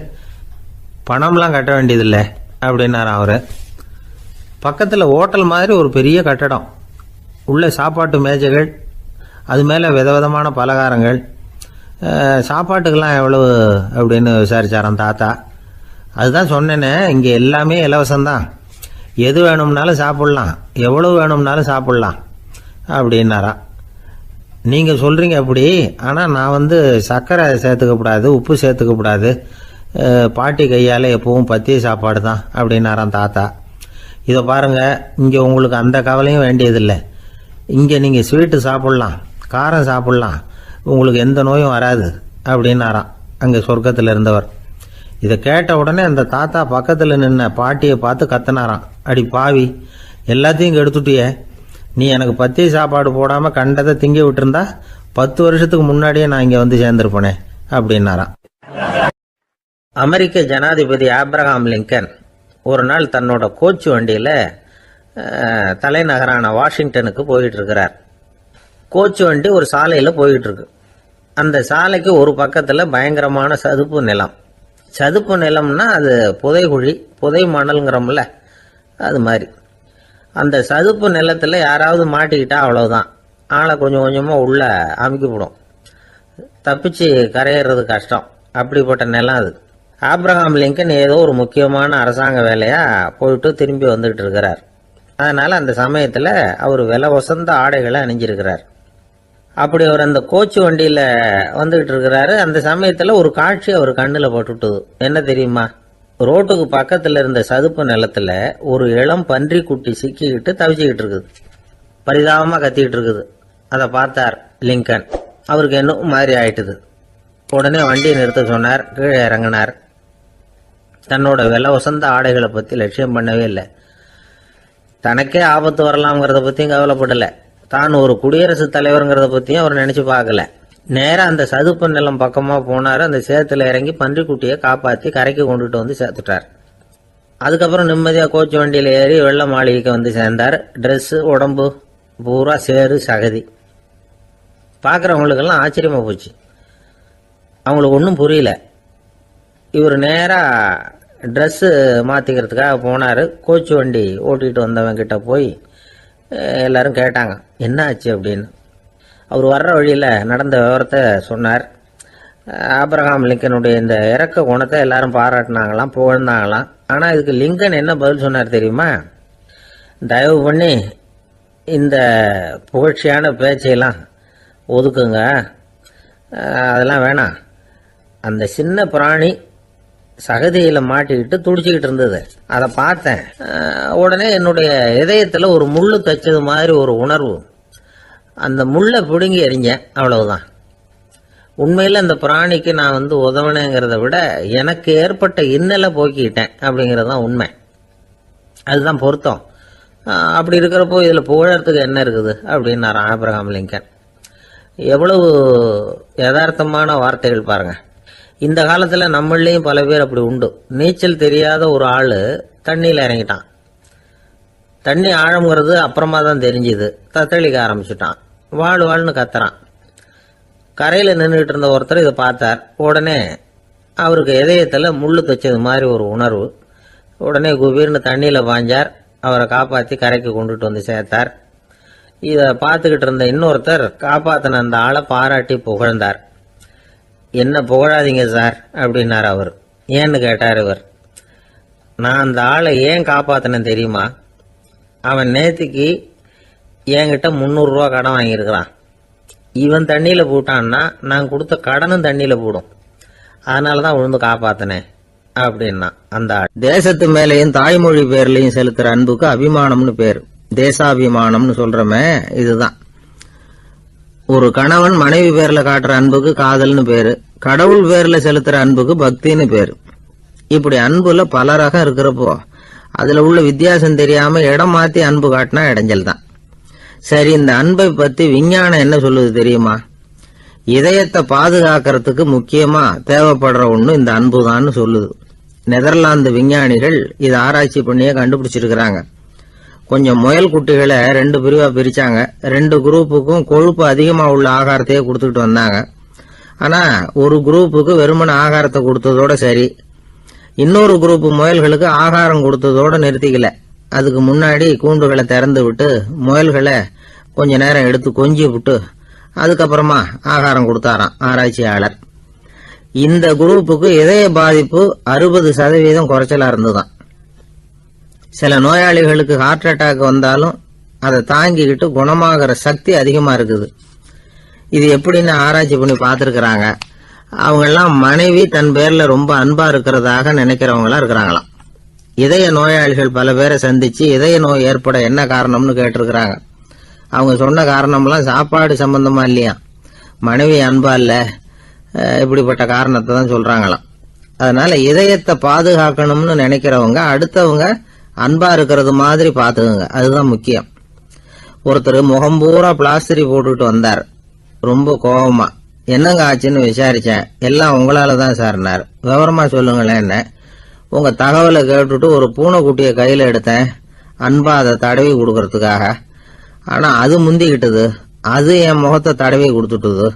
பணம்லாம் கட்ட வேண்டியதில்லை அப்படின்னார் அவர். பக்கத்தில் ஹோட்டல் மாதிரி ஒரு பெரிய கட்டடம், உள்ள சாப்பாட்டு மேஜைகள், அது மேலே விதவிதமான பலகாரங்கள். சாப்பாட்டுக்கெல்லாம் எவ்வளவு அப்படின்னு விசாரிச்சாராம் தாத்தா. அதுதான் சொன்னேனே, இங்கே எல்லாமே இலவசம்தான், எது வேணும்னாலும் சாப்பிட்லாம், எவ்வளவு வேணும்னாலும் சாப்பிட்லாம் அப்படின்னாராம். நீங்கள் சொல்கிறீங்க அப்படி, ஆனால் நான் வந்து சர்க்கரை சேர்த்துக்கக்கூடாது, உப்பு சேர்த்துக்கக்கூடாது, பாட்டி கையால் எப்பவும் பத்திய சாப்பாடு தான் அப்படின்னாராம் தாத்தா. இதை பாருங்கள், இங்கே உங்களுக்கு அந்த கவலையும் வேண்டியதில்லை. இங்கே நீங்கள் ஸ்வீட்டு சாப்பிட்லாம், காரம் சாப்பிட்லாம், உங்களுக்கு எந்த நோயும் வராது அப்படின்னாராம் அங்கே சொர்க்கத்தில் இருந்தவர். இதை கேட்ட உடனே அந்த தாத்தா பக்கத்தில் நின்ன பாட்டியை பார்த்து கத்தினாராம், அடி பாவி, எல்லாத்தையும் எடுத்துட்டியே, நீ எனக்கு பத்திய சாப்பாடு போடாமல் கண்டதை திங்க விட்டுருந்தா 10 வருஷத்துக்கு முன்னாடியே நான் இங்கே வந்து சேர்ந்துருப்பேனே அப்படின்னாராம். அமெரிக்க ஜனாதிபதி ஆப்ரஹாம் லிங்கன் ஒரு நாள் தன்னோட கோச்சு வண்டியில் தலைநகரான வாஷிங்டனுக்கு போயிட்டு இருக்கிறார். கோச்சு வண்டி ஒரு சாலையில் போயிட்டு இருக்கு. அந்த சாலைக்கு ஒரு பக்கத்தில் பயங்கரமான சதுப்பு நிலம். சதுப்பு நிலம்னா அது புதைகுழி, புதை மணல்ங்கிறோம்ல, அது மாதிரி. அந்த சதுப்பு நிலத்தில் யாராவது மாட்டிக்கிட்டா அவ்வளவுதான், ஆளை கொஞ்சம் கொஞ்சமாக உள்ள அமுக்கிவிடும், தப்பிச்சு கரையேறது கஷ்டம். அப்படிப்பட்ட நிலம் அது. ஆப்ரஹாம் லிங்கன் ஏதோ ஒரு முக்கியமான அரசாங்க வேலையாக போயிட்டு திரும்பி வந்துகிட்டு இருக்கிறார். அதனால் அந்த சமயத்தில் அவர் விலை வசந்த ஆடைகளை அணிஞ்சிருக்கிறார். அப்படி அவர் அந்த கோச்சு வண்டியில் வந்துகிட்டு இருக்கிறாரு. அந்த சமயத்தில் ஒரு காட்சி அவர் கண்ணில் பட்டுட்டுது. என்ன தெரியுமா? ரோட்டுக்கு பக்கத்தில் இருந்த சதுப்பு நிலத்தில் ஒரு இளம் பன்றி குட்டி சிக்கிக்கிட்டு தவிச்சிக்கிட்டு இருக்குது, பரிதாபமாக கத்திக்கிட்டு இருக்குது. அதை பார்த்தார் லிங்கன். அவருக்கு என்ன மாதிரி ஆயிட்டுது. உடனே வண்டியை நிறுத்த சொன்னார். கீழே இறங்கினார். தன்னோட விலை வசந்த ஆடைகளை பற்றி லட்சியம் பண்ணவே இல்லை. தனக்கே ஆபத்து வரலாம்ங்கிறத பற்றியும் கவலைப்படலை. தான் ஒரு குடியரசுத் தலைவருங்கிறத பற்றியும் அவர் நினச்சி பார்க்கல. நேராக அந்த சதுப்பு நிலம் பக்கமாக போனார். அந்த சேத்துல இறங்கி பன்றிக்குட்டியை காப்பாற்றி கரைக்கு கொண்டுட்டு வந்து சேர்த்துட்டார். அதுக்கப்புறம் நிம்மதியாக கோச்சு வண்டியில் ஏறி வெள்ள மாளிகைக்கு வந்து சேர்ந்தார். ட்ரெஸ்ஸு, உடம்பு பூரா சேறு சகதி. பார்க்குறவங்களுக்கெல்லாம் ஆச்சரியமாக போச்சு. அவங்களுக்கு ஒன்றும் புரியல. இவர் நேராக ட்ரெஸ்ஸு மாற்றிக்கிறதுக்காக போனார். கோச்சு வண்டி ஓட்டிகிட்டு வந்தவங்கிட்ட போய் எல்லாரும் கேட்டாங்க என்ன ஆச்சு அப்படின்னு. அவர் வர்ற வழியில் நடந்த விவரத்தை சொன்னார். ஆப்ரஹாம் லிங்கனுடைய இந்த இறக்க குணத்தை எல்லாரும் பாராட்டினாங்களாம், புகழ்ந்தாங்களாம். ஆனால் இதுக்கு லிங்கன் என்ன பதில் சொன்னார் தெரியுமா? தயவு பண்ணி இந்த புகழ்ச்சியான பேச்சையெல்லாம் ஒதுக்குங்க, அதெல்லாம் வேணாம். அந்த சின்ன பிராணி சகதியில் மாட்டிக்கிட்டு துடிச்சிக்கிட்டு இருந்தது, அதை பார்த்தேன். உடனே என்னுடைய இதயத்தில் ஒரு முள்ளு தைச்சது மாதிரி ஒரு உணர்வு. அந்த முள்ளை பிடுங்கி எறிஞ்சேன், அவ்வளவுதான். உண்மையில் அந்த பிராணிக்கு நான் உதவினேங்கிறத விட எனக்கு ஏற்பட்ட இன்னலை போக்கிட்டேன் அப்படிங்கிறது தான் உண்மை. அதுதான் பொருத்தம். அப்படி இருக்கிறப்போ இதில் புகழறதுக்கு என்ன இருக்குது அப்படின்னாரு ஆப்ரஹாம் லிங்கன். எவ்வளவு யதார்த்தமான வார்த்தைகள் பாருங்க. இந்த காலத்தில் நம்மளையும் பல பேர் அப்படி உண்டு. நீச்சல் தெரியாத ஒரு ஆள் தண்ணியில் இறங்கிட்டான். தண்ணி ஆழம்ங்கிறது அப்புறமா தான் தெரிஞ்சுது. தத்தளிக்க ஆரம்பிச்சுட்டான். வாழ்னு கத்துறான். கரையில் நின்றுட்டு இருந்த ஒருத்தர் இதை பார்த்தார். உடனே அவருக்கு இதயத்தில் முள்ளு தைச்சது மாதிரி ஒரு உணர்வு. உடனே குபீர்னு தண்ணியில் பாஞ்சார். அவரை காப்பாற்றி கரைக்கு கொண்டுட்டு வந்து சேர்த்தார். இதை பார்த்துக்கிட்டு இருந்த இன்னொருத்தர் காப்பாற்றின அந்த ஆளை பாராட்டி புகழ்ந்தார். என்ன புகழாதீங்க சார் அப்படின்னார் அவர். ஏன்னு கேட்டார் இவர். நான் அந்த ஆளை ஏன் காப்பாற்றினேன் தெரியுமா? அவன் நேற்றுக்கு என்கிட்ட 300 ரூபா கடன் வாங்கியிருக்கிறான். இவன் தண்ணியில் போட்டான்னா நான் கொடுத்த கடனும் தண்ணியில் போடும். அதனால தான் விழுந்து காப்பாற்றினேன் அப்படின்னா அந்த ஆள். தேசத்து மேலேயும் தாய்மொழி பேர்லையும் செலுத்துற அன்புக்கு அபிமானம்னு பேர். தேசாபிமானம்னு சொல்றமே இதுதான். ஒரு கணவன் மனைவி பேர்ல காட்டுற அன்புக்கு காதல்னு பேரு. கடவுள் பேர்ல செலுத்துற அன்புக்கு பக்தின்னு பேரு. இப்படி அன்புல பல ரகம் இருக்கிறப்போ அதுல உள்ள வித்தியாசம் தெரியாம இடம் மாத்தி அன்பு காட்டினா இடைஞ்சல் தான். சரி, இந்த அன்பை பத்தி விஞ்ஞானம் என்ன சொல்லுது தெரியுமா? இதயத்தை பாதுகாக்கிறதுக்கு முக்கியமா தேவைப்படுற ஒண்ணு இந்த அன்புதான்னு சொல்லுது. நெதர்லாந்து விஞ்ஞானிகள் இதை ஆராய்ச்சி பண்ணியே கண்டுபிடிச்சிருக்கிறாங்க. கொஞ்சம் முயல் குட்டிகளை 2 பிரிவா பிரிச்சாங்க. 2 குரூப்புக்கும் கொழுப்பு அதிகமா உள்ள ஆகாரத்தையே கொடுத்துட்டு வந்தாங்க. ஆனா ஒரு குரூப்புக்கு வெறுமன ஆகாரத்தை கொடுத்ததோட சரி, இன்னொரு குரூப் முயல்களுக்கு ஆகாரம் கொடுத்ததோட நிறுத்திக்கல. அதுக்கு முன்னாடி கூண்டுகளை திறந்து விட்டு முயல்களை கொஞ்ச நேரம் எடுத்து கொஞ்சி விட்டு அதுக்கப்புறமா ஆகாரம் கொடுத்தாராம் ஆராய்ச்சியாளர். இந்த குரூப்புக்கு இதய பாதிப்பு 60% குறைச்சலா இருந்துதான். சில நோயாளிகளுக்கு ஹார்ட் அட்டாக் வந்தாலும் அதை தாங்கிக்கிட்டு குணமாகிற சக்தி அதிகமா இருக்குது. இது எப்படின்னு ஆராய்ச்சி பண்ணி பார்த்துருக்கிறாங்க. அவங்கெல்லாம் மனைவி தன் பேர்ல ரொம்ப அன்பா இருக்கிறதாக நினைக்கிறவங்களா இருக்கிறாங்களாம். இதய நோயாளிகள் பல பேரை சந்திச்சு இதய நோய் ஏற்பட என்ன காரணம்னு கேட்டிருக்கிறாங்க. அவங்க சொன்ன காரணம்லாம் சாப்பாடு சம்பந்தமா இல்லையா, மனைவி அன்பா இல்ல, இப்படிப்பட்ட காரணத்தை தான் சொல்றாங்களாம். அதனால இதயத்தை பாதுகாக்கணும்னு நினைக்கிறவங்க அடுத்தவங்க அன்பா இருக்கிறது மாதிரி பாத்துக்கோங்க, அதுதான் முக்கியம். ஒருத்தர் முகம் பூரா பிளாஸ்டரி போட்டுட்டு வந்தார். ரொம்ப கோபமா, என்னங்க ஆச்சுன்னு விசாரிச்சேன். எல்லாம் உங்களால தான் சார்னார். விவரமா சொல்லுங்களேன். என்ன உங்க தகவலை கேட்டுட்டு ஒரு பூனைக்குட்டியை கையில எடுத்தேன், அன்பா அதை தடவி கொடுக்கறதுக்காக. ஆனா அது முந்திக்கிட்டது, அது என் முகத்தை தடவி கொடுத்துட்டுது.